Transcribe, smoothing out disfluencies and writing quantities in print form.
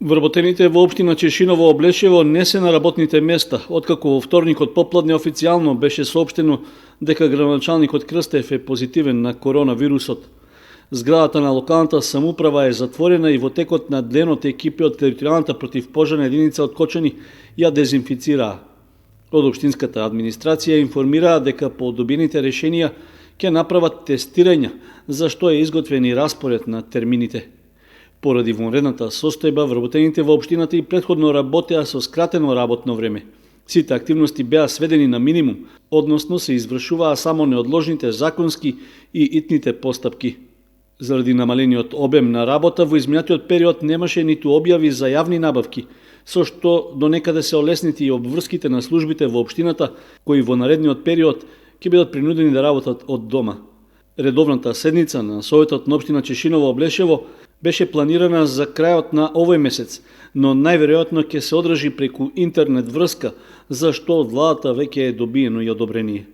Вработените во општина Чешиново Облешево не се на работните места, откако во вторникот попладне официјално беше соопштено дека градоначалникот Крстев е позитивен на коронавирусот. Зградата на локалната самоуправа е затворена и во текот на денот екипи од територијалната противпожарна единица од Кочани ја дезинфицираа. Од општинската администрација информираа дека по добиените решенија ќе направат тестирања, за што е изготвен и распоред на термините. Поради вонредната состојба, вработените во општината и претходно работеа со скратено работно време. Сите активности беа сведени на минимум, односно се извршуваа само неодложните законски и итните постапки. Заради намалениот обем на работа, во изминатиот период немаше ниту објави за јавни набавки, со што до некаде се олеснити и обврските на службите во општината, кои во наредниот период ќе бидат принудени да работат од дома. Редовната седница на Советот на општина Чешиново Облешево беше планирана за крајот на овој месец, но најверојатно ќе се одржи преку интернет врска, за што од владата веќе е добиено и одобрение.